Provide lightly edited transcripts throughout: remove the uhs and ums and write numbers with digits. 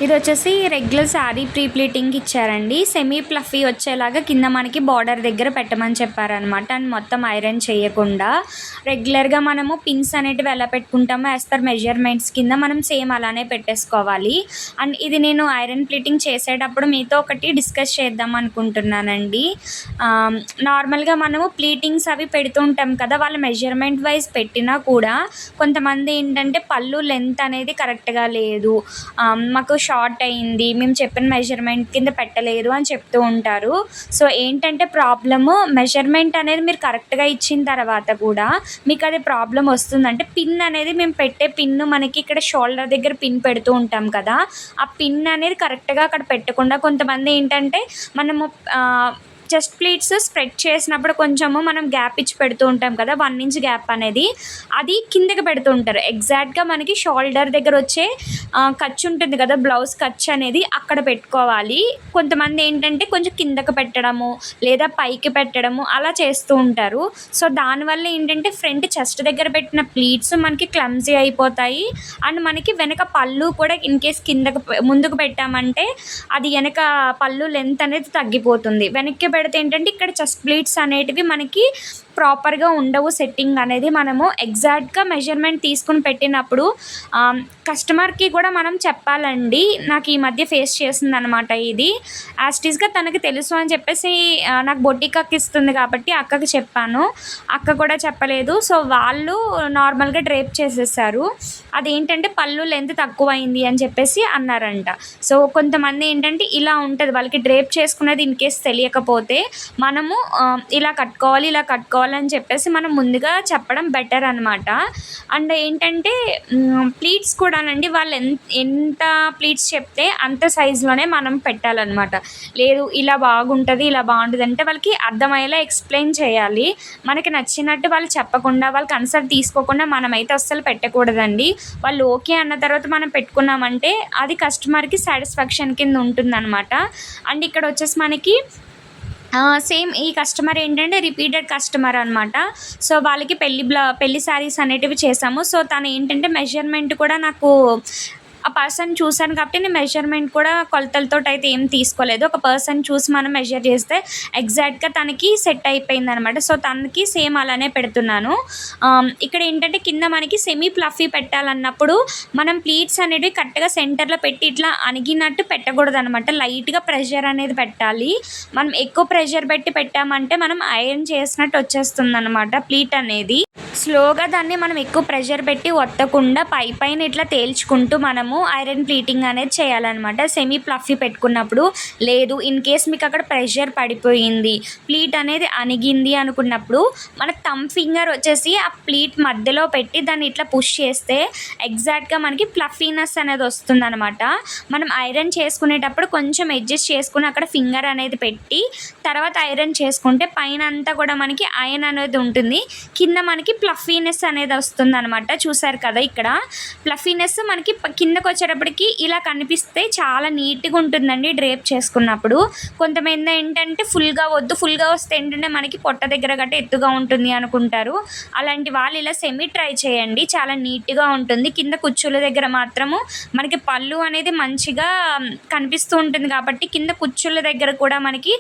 ఇది వచ్చేసి regular sari pre ప్లీటింగ్కి ఇచ్చారండి. సెమీ ప్లఫీ వచ్చేలాగా కింద మనకి బార్డర్ దగ్గర పెట్టమని చెప్పారనమాట. అండ్ మొత్తం ఐరన్ చేయకుండా రెగ్యులర్గా మనము పిన్స్ అనేటివి ఎలా పెట్టుకుంటామో యాజ్ పర్ మెజర్మెంట్స్ కింద మనం సేమ్ అలానే పెట్టేసుకోవాలి. అండ్ ఇది నేను ఐరన్ ప్లీటింగ్ చేసేటప్పుడు మీతో ఒకటి డిస్కస్ చేద్దాం అనుకుంటున్నానండి. నార్మల్గా మనము ప్లీటింగ్స్ అవి పెడుతూ ఉంటాం కదా, వాళ్ళ మెజర్మెంట్ వైజ్ పెట్టినా కూడా కొంతమంది ఏంటంటే పళ్ళు లెంత్ అనేది కరెక్ట్గా లేదు, మాకు షార్ట్ అయింది, మేము చెప్పిన మెజర్మెంట్ కింద పెట్టలేదు అని చెప్తూ ఉంటారు. సో ఏంటంటే ప్రాబ్లము మెజర్మెంట్ అనేది మీరు కరెక్ట్గా ఇచ్చిన తర్వాత కూడా మీకు అది ప్రాబ్లం వస్తుందంటే పిన్ అనేది మేము పెట్టే పిన్ను మనకి ఇక్కడ షోల్డర్ దగ్గర పిన్ పెడుతూ ఉంటాం కదా, ఆ పిన్ అనేది కరెక్ట్గా అక్కడ పెట్టకుండా కొంతమంది ఏంటంటే మనము చెస్ట్ ప్లీట్స్ స్ప్రెడ్ చేసినప్పుడు కొంచెము మనం గ్యాప్ ఇచ్చి పెడుతూ ఉంటాం కదా, 1 ఇంచ్ గ్యాప్ అనేది అది కిందకి పెడుతూ ఉంటారు. ఎగ్జాక్ట్గా మనకి షోల్డర్ దగ్గర వచ్చే ఖర్చు ఉంటుంది కదా, బ్లౌజ్ ఖర్చు అనేది అక్కడ పెట్టుకోవాలి. కొంతమంది ఏంటంటే కొంచెం కిందకి పెట్టడము లేదా పైకి పెట్టడము అలా చేస్తూ ఉంటారు. సో దానివల్ల ఏంటంటే ఫ్రంట్ చెస్ట్ దగ్గర పెట్టిన ప్లీట్స్ మనకి క్లమ్జీ అయిపోతాయి. అండ్ మనకి వెనక పళ్ళు కూడా ఇన్ కేస్ కిందకు ముందుకు పెట్టామంటే అది వెనక పళ్ళు లెంత్ అనేది తగ్గిపోతుంది. వెనక్కి పెడితే ఏంటంటే ఇక్కడ చెస్ట్ ప్లీట్స్ అనేటివి మనకి ప్రాపర్గా ఉండవు. సెట్టింగ్ అనేది మనము ఎగ్జాక్ట్గా మెజర్మెంట్ తీసుకుని పెట్టినప్పుడు కస్టమర్కి కూడా మనం చెప్పాలండి. నాకు ఈ మధ్య ఫేస్ చేసిందనమాట ఇది. యాస్టీస్గా తనకి తెలుసు అని చెప్పేసి నాకు బొటిక్ అక్క ఇస్తుంది కాబట్టి అక్కకి చెప్పాను, అక్క కూడా చెప్పలేదు. సో వాళ్ళు నార్మల్గా డ్రేప్ చేసేసారు. అదేంటంటే పళ్ళు లెంత్ తక్కువైంది అని చెప్పేసి అన్నారంట. సో కొంతమంది ఏంటంటే ఇలా ఉంటుంది, వాళ్ళకి డ్రేప్ చేసుకునేది ఇన్ కేస్ తెలియకపోతే మనము ఇలా కట్టుకోవాలని చెప్పేసి మనం ముందుగా చెప్పడం బెటర్ అనమాట. అండ్ ఏంటంటే ప్లీట్స్ కూడానండి వాళ్ళు ఎంత ప్లీట్స్ చెప్తే అంత సైజులోనే మనం పెట్టాలన్నమాట. లేదు ఇలా బాగుంటుంది ఇలా బాగుంటుంది అంటే వాళ్ళకి అర్థమయ్యేలా ఎక్స్ప్లెయిన్ చేయాలి. మనకి నచ్చినట్టు వాళ్ళు చెప్పకుండా వాళ్ళు కన్సల్ట్ తీసుకోకుండా మనమైతే అస్సలు పెట్టకూడదండి. వాళ్ళు ఓకే అన్న తర్వాత మనం పెట్టుకున్నామంటే అది కస్టమర్కి సాటిస్ఫాక్షన్ కింద ఉంటుందన్నమాట. అండ్ ఇక్కడ వచ్చేసి మనకి సేమ్ ఈ కస్టమర్ ఏంటంటే రిపీటెడ్ కస్టమర్ అనమాట. సో వాళ్ళకి పెళ్లి శారీస్ అనేటివి చేసాము. సో తను ఏంటంటే మెజర్మెంట్ కూడా నాకు ఆ పర్సన్ చూశాను కాబట్టి నేను మెజర్మెంట్ కూడా కొలతలతో అయితే ఏం తీసుకోలేదు. ఒక పర్సన్ చూసి మనం మెజర్ చేస్తే ఎగ్జాక్ట్గా తనకి సెట్ అయిపోయింది అనమాట. సో తనకి సేమ్ అలానే పెడుతున్నాను. ఇక్కడ ఏంటంటే కింద మనకి సెమీ ప్లఫీ పెట్టాలన్నప్పుడు మనం ప్లీట్స్ అనేవి కరెక్ట్గా సెంటర్లో పెట్టి ఇట్లా అణిగినట్టు పెట్టకూడదు అనమాట. లైట్గా ప్రెషర్ అనేది పెట్టాలి. మనం ఎక్కువ ప్రెషర్ పెట్టి పెట్టామంటే మనం ఐరన్ చేసినట్టు వచ్చేస్తుంది అనమాట. ప్లీట్ అనేది స్లోగా దాన్ని మనం ఎక్కువ ప్రెషర్ పెట్టి ఒత్తకుండా పైన ఇట్లా తేల్చుకుంటూ మనము ఐరన్ ప్లీటింగ్ అనేది చేయాలన్నమాట. సెమీ ప్లఫీ పెట్టుకున్నప్పుడు లేదు ఇన్ కేస్ మీకు అక్కడ ప్రెషర్ పడిపోయింది, ప్లీట్ అనేది అణిగింది అనుకున్నప్పుడు మన థంబ్ ఫింగర్ వచ్చేసి ఆ ప్లీట్ మధ్యలో పెట్టి దాన్ని ఇట్లా పుష్ చేస్తే ఎగ్జాక్ట్గా మనకి ప్లఫీనెస్ అనేది వస్తుందన్నమాట. మనం ఐరన్ చేసుకునేటప్పుడు కొంచెం అడ్జస్ట్ చేసుకుని అక్కడ ఫింగర్ అనేది పెట్టి తర్వాత ఐరన్ చేసుకుంటే పైన అంతా కూడా మనకి ఐరన్ అనేది ఉంటుంది, కింద మనకి ప్లఫీనెస్ అనేది వస్తుంది అనమాట. చూసారు కదా ఇక్కడ ప్లఫీనెస్ మనకి కిందకు వచ్చేటప్పటికి ఇలా కనిపిస్తే చాలా నీట్గా ఉంటుందండి డ్రేప్ చేసుకున్నప్పుడు. కొంతమంది ఏంటంటే ఫుల్గా వస్తే ఏంటంటే మనకి పొట్ట దగ్గర గట్ట ఎత్తుగా ఉంటుంది అనుకుంటారు. అలాంటి వాళ్ళు ఇలా సెమీ ట్రై చేయండి, చాలా నీట్గా ఉంటుంది. కింద కుచ్చుల దగ్గర మాత్రము మనకి పళ్ళు అనేది మంచిగా కనిపిస్తూ ఉంటుంది కాబట్టి కింద కుచ్చుల దగ్గర కూడా మనకి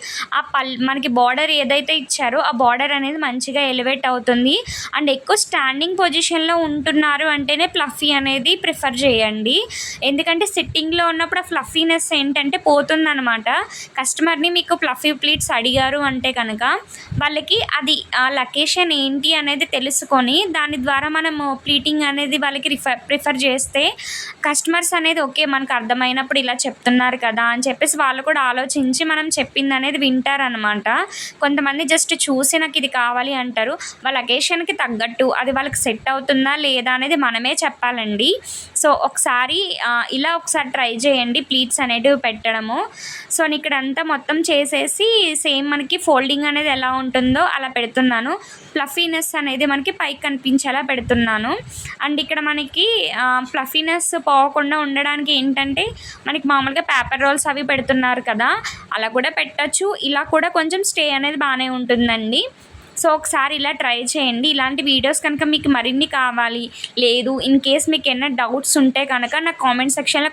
మనకి బార్డర్ ఏదైతే ఇచ్చారో ఆ బార్డర్ అనేది మంచిగా ఎలివేట్ అవుతుంది. అండ్ ఎక్కువ స్టాండింగ్ పొజిషన్లో ఉంటున్నారు అంటేనే ప్లఫీ అనేది ప్రిఫర్ చేయండి. ఎందుకంటే సిట్టింగ్లో ఉన్నప్పుడు ఆ ఫ్లఫీనెస్ ఏంటంటే పోతుందన్నమాట. కస్టమర్ని మీకు ప్లఫీ ప్లీట్స్ అడిగారు అంటే కనుక వాళ్ళకి అది ఆ లొకేషన్ ఏంటి అనేది తెలుసుకొని దాని ద్వారా మనము ప్లీటింగ్ అనేది వాళ్ళకి ప్రిఫర్ చేస్తే కస్టమర్స్ అనేది ఓకే మనకు అర్థమైనప్పుడు ఇలా చెప్తున్నారు కదా అని చెప్పేసి వాళ్ళు కూడా ఆలోచించి మనం చెప్పింది అనేది వింటారనమాట. కొంతమంది జస్ట్ చూసి నాకు ఇది కావాలి అంటారు. వాళ్ళ లొకేషన్కి తగ్గట్టు అది వాళ్ళకి సెట్ అవుతుందా లేదా అనేది మనమే చెప్పాలండి. సో ఒకసారి ఒకసారి ట్రై చేయండి ప్లీట్స్ అనేటివి పెట్టడము. సో నేను ఇక్కడ అంతా మొత్తం చేసేసి సేమ్ మనకి ఫోల్డింగ్ అనేది ఎలా ఉంటుందో అలా పెడుతున్నాను. ఫ్లఫీనెస్ అనేది మనకి పైకి కనిపించేలా పెడుతున్నాను. అండ్ ఇక్కడ మనకి ఫ్లఫీనెస్ పోకుండా ఉండడానికి ఏంటంటే మనకి మామూలుగా పేపర్ రోల్స్ అవి పెడుతున్నారు కదా, అలా కూడా పెట్టచ్చు. ఇలా కూడా కొంచెం స్టే అనేది బాగానే ఉంటుందండి. సో ఒకసారి ఇలా ట్రై చేయండి. ఇలాంటి వీడియోస్ కనుక మీకు మరిన్ని కావాలి లేదు ఇన్ కేస్ మీకు ఏమైనా డౌట్స్ ఉంటే కనుక నాకు కామెంట్ సెక్షన్లో